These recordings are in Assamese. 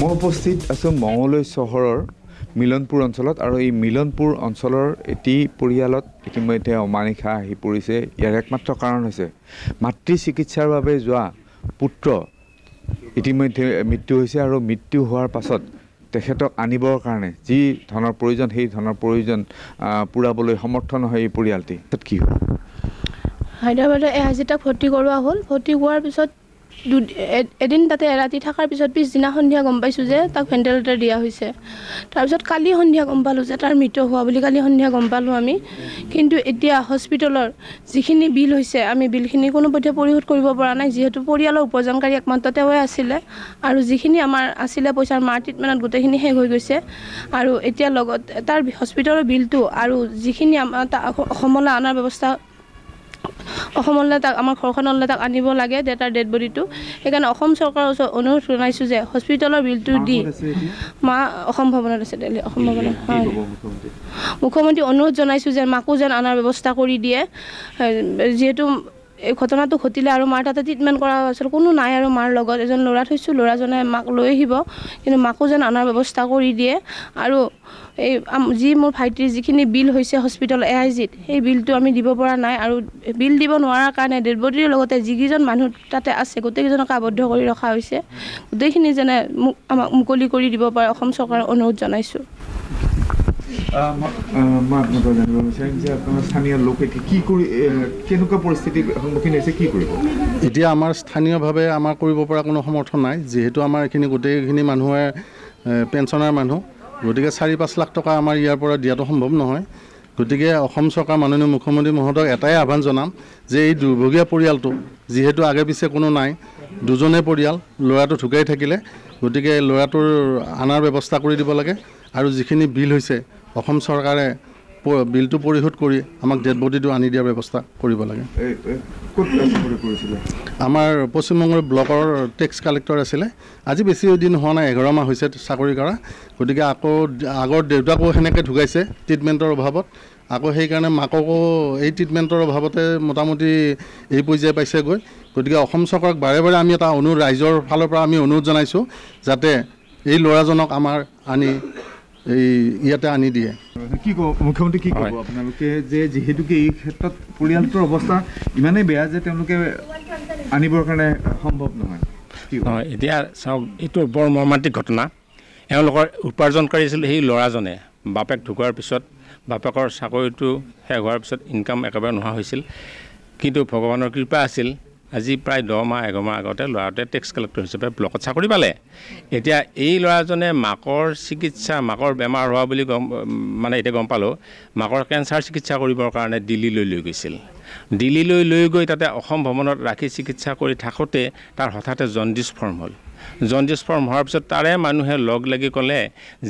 মই উপস্থিত আছোঁ মঙলদৈ চহৰৰ মিলনপুৰ অঞ্চলত আৰু এই মিলনপুৰ অঞ্চলৰ এটি পৰিয়ালত ইতিমধ্যে অমানিশা আহি পৰিছে। ইয়াৰ একমাত্ৰ কাৰণ হৈছে মাতৃ চিকিৎসাৰ বাবে যোৱা পুত্ৰ ইতিমধ্যে মৃত্যু হৈছে আৰু মৃত্যু হোৱাৰ পাছত তেখেতক আনিবৰ কাৰণে যি ধনৰ প্ৰয়োজন সেই ধনৰ প্ৰয়োজন পূৰাবলৈ সমৰ্থ নহয় এই পৰিয়ালটি। তাত কি হ'ল? হায়দৰাবাদত এহাজিতাক ভৰ্তি কৰোৱা হ'ল। ভৰ্তি হোৱাৰ পিছত এদিন তাতে এৰাতি থকাৰ পিছত পিছদিনা সন্ধিয়া গম পাইছোঁ যে তাক ভেণ্টিলেটৰ দিয়া হৈছে। তাৰপিছত কালি সন্ধিয়া গম পালোঁ যে তাৰ মৃত্যু হোৱা বুলি কালি সন্ধিয়া গম পালোঁ আমি। কিন্তু এতিয়া হস্পিটেলৰ যিখিনি বিল হৈছে আমি বিলখিনি কোনোপধ্যে পৰিশোধ কৰিব পৰা নাই, যিহেতু পৰিয়ালৰ উপাৰ্জনকাৰী একমাত্ৰ তেওঁৱে আছিলে আৰু যিখিনি আমাৰ আছিলে পইচাৰ মাৰ ট্ৰিটমেণ্টত গোটেইখিনি শেষ হৈ গৈছে। আৰু এতিয়া লগত তাৰ হস্পিটেলৰ বিলটো আৰু যিখিনি আমাৰ অসমলৈ অনাৰ ব্যৱস্থা অসমলৈ তাক আমাৰ ঘৰখনলৈ তাক আনিব লাগে তাৰ ডেড বডিটো। সেইকাৰণে অসম চৰকাৰৰ ওচৰত অনুৰোধ জনাইছোঁ যে হস্পিটেলৰ বিলটো দি মা অসম ভৱনত আছে দিল্লী অসম ভৱনত। হয়, মুখ্যমন্ত্ৰী অনুৰোধ জনাইছোঁ যে মাকো যেন অনাৰ ব্যৱস্থা কৰি দিয়ে, যিহেতু এই ঘটনাটো ঘটিলে আৰু মাৰ তাতে ট্ৰিটমেণ্ট কৰা আছিল কোনো নাই আৰু মাৰ লগত এজন ল'ৰা থৈছোঁ, ল'ৰাজনে মাক লৈ আহিব, কিন্তু মাকো যেন অনাৰ ব্যৱস্থা কৰি দিয়ে। আৰু এই যি মোৰ ভাইটিৰ যিখিনি বিল হৈছে হস্পিটেল এআইজিত সেই বিলটো আমি দিব পৰা নাই আৰু বিল দিব নোৱাৰাৰ কাৰণে ডেড বডিৰ লগতে যিকেইজন মানুহ তাতে আছে গোটেইকেইজনক আবদ্ধ কৰি ৰখা হৈছে। গোটেইখিনি যেনে আমাক মুকলি কৰি দিব পাৰে অসম চৰকাৰৰ অনুৰোধ জনাইছোঁ। মই আপোনালোকৰ জানিব বিচাৰিম যে আপোনাৰ স্থানীয় লোকে কি কৰি কেনেকুৱা পৰিস্থিতিৰ সন্মুখীন হৈছে, কি কৰিব? এতিয়া আমাৰ স্থানীয়ভাৱে আমাৰ কৰিব পৰা কোনো সমৰ্থন নাই, যিহেতু আমাৰ এইখিনি গোটেইখিনি মানুহে পেঞ্চনাৰ মানুহ, গতিকে 4-5 লাখ টকা আমাৰ ইয়াৰ পৰা দিয়াটো সম্ভৱ নহয়। গতিকে অসম চৰকাৰ মাননীয় মুখ্যমন্ত্ৰী মহোদয়ক এটাই আহ্বান জনাম যে এই দুৰ্ভগীয়া পৰিয়ালটো যিহেতু আগে পিছে কোনো নাই, দুজনে পৰিয়াল, ল'ৰাটো ঢুকাই থাকিলে, গতিকে ল'ৰাটোৰ আনাৰ ব্যৱস্থা কৰি দিব লাগে আৰু যিখিনি বিল হৈছে অসম চৰকাৰে বিলটো পৰিশোধ কৰি আমাক ডেড বডিটো আনি দিয়াৰ ব্যৱস্থা কৰিব লাগে। আমাৰ পশ্চিমবংগৰ ব্লকৰ টেক্স কালেক্টৰ আছিলে, আজি বেছি দিন হোৱা নাই, 11 মাহ হৈছে চাকৰি কৰা। গতিকে আকৌ আগৰ দেউতাকো সেনেকৈ ঢুকাইছে ট্ৰিটমেণ্টৰ অভাৱত, আকৌ সেইকাৰণে মাককো এই ট্ৰিটমেণ্টৰ অভাৱতে মোটামুটি এই পৰ্যায়ে পাইছেগৈ। গতিকে অসম চৰকাৰক বাৰে বাৰে আমি এটা অনুৰোধ ৰাইজৰ ফালৰ পৰা আমি অনুৰোধ জনাইছোঁ যাতে এই ল'ৰাজনক আমাৰ আনি এই ইয়াতে আনি দিয়ে। কি ক'ব মুখ্যমন্ত্ৰী, কি ক'ব আপোনালোকে যে যিহেতুকে এই ক্ষেত্ৰত পৰিয়ালটোৰ অৱস্থা ইমানেই বেয়া যে তেওঁলোকে আনিবৰ কাৰণে সম্ভৱ নহয়? নহয়, এতিয়া চাওক, এইটো বৰ মৰ্মান্তিক ঘটনা। এওঁলোকৰ উপাৰ্জনকাৰী আছিল সেই ল'ৰাজনে। বাপেক ঢুকোৱাৰ পিছত বাপেকৰ চাকৰিটো শেষ হোৱাৰ পিছত ইনকাম একেবাৰে নোহোৱা হৈছিল, কিন্তু ভগৱানৰ কৃপা আছিল আজি প্ৰায় 10 মাহ 11 মাহ আগতে ল'ৰাটোৱে টেক্স কালেক্টৰ হিচাপে ব্লকত চাকৰি পালে। এতিয়া এই ল'ৰাজনে মাকৰ চিকিৎসা, মাকৰ বেমাৰ হোৱা বুলি এতিয়া গম পালোঁ, মাকৰ কেঞ্চাৰ চিকিৎসা কৰিবৰ কাৰণে দিল্লীলৈ লৈ গৈছিল। দিল্লীলৈ লৈ গৈ তাতে অসম ভৱনত ৰাখি চিকিৎসা কৰি থাকোঁতে তাৰ হঠাতে জণ্ডিছ ফৰ্ম হ'ল। জণ্ডিছ ফৰ্ম হোৱাৰ পিছত তাৰে মানুহে লগ লাগি ক'লে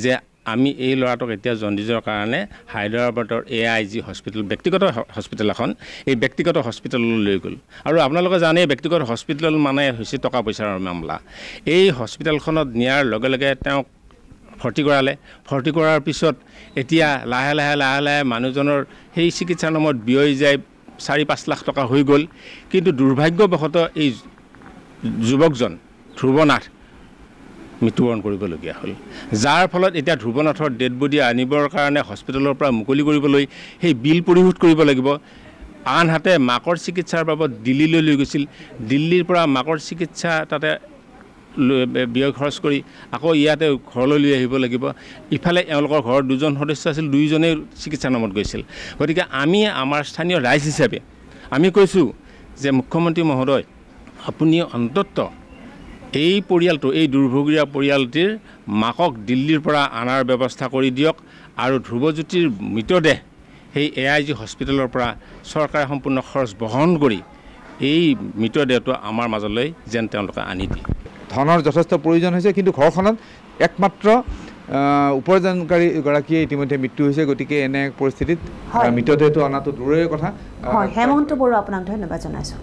যে আমি এই ল'ৰাটোক এতিয়া জণ্ডিছৰ কাৰণে হায়দৰাবাদৰ AIG হস্পিটেল, ব্যক্তিগত হস্পিটেল এখন, এই ব্যক্তিগত হস্পিটেললৈ লৈ গ'ল। আৰু আপোনালোকে জানে ব্যক্তিগত হস্পিটেল মানে হৈছে টকা পইচাৰ মামলা। এই হস্পিটেলখনত নিয়াৰ লগে লগে তেওঁক ভৰ্তি কৰালে। ভৰ্তি কৰাৰ পিছত এতিয়া লাহে লাহে মানুহজনৰ সেই চিকিৎসাৰ নামত ব্যয় যায় 4-5 লাখ টকা হৈ গ'ল। কিন্তু দুৰ্ভাগ্যবশতঃ এই যুৱকজন ধ্ৰুৱনাথ মৃত্যুবৰণ কৰিবলগীয়া হ'ল, যাৰ ফলত এতিয়া ধ্ৰুৱনাথৰ ডেড বডি আনিবৰ কাৰণে হস্পিটেলৰ পৰা মুকলি কৰিবলৈ সেই বিল পৰিশোধ কৰিব লাগিব। আনহাতে মাকৰ চিকিৎসাৰ বাবদ দিল্লীলৈ লৈ গৈছিল, দিল্লীৰ পৰা মাকৰ চিকিৎসা তাতে ব্যয় খৰচ কৰি আকৌ ইয়াতে ঘৰলৈ লৈ আহিব লাগিব। ইফালে এওঁলোকৰ ঘৰৰ 2জন সদস্য আছিল, 2জনেই চিকিৎসাৰ নামত গৈছিল। গতিকে আমি আমাৰ স্থানীয় ৰাইজ হিচাপে আমি কৈছোঁ যে মুখ্যমন্ত্ৰী মহোদয়, আপুনি অন্ততঃ এই পৰিয়ালটো, এই দুৰ্ভগীয়া পৰিয়ালটিৰ মাকক দিল্লীৰ পৰা অনাৰ ব্যৱস্থা কৰি দিয়ক আৰু ধ্ৰুৱজ্যোতিৰ মৃতদেহ সেই AIG হস্পিটেলৰ পৰা চৰকাৰে সম্পূৰ্ণ খৰচ বহন কৰি এই মৃতদেহটো আমাৰ মাজলৈ যেন তেওঁলোকে আনি দিয়ে। ধনৰ যথেষ্ট প্ৰয়োজন হৈছে, কিন্তু ঘৰখনত একমাত্ৰ উপাৰ্জনকাৰীগৰাকীয়ে ইতিমধ্যে মৃত্যু হৈছে। গতিকে এনে পৰিস্থিতিত মৃতদেহটো অনাটো দূৰৰে কথা। হেমন্ত বৰুৱা, আপোনাক ধন্যবাদ জনাইছোঁ।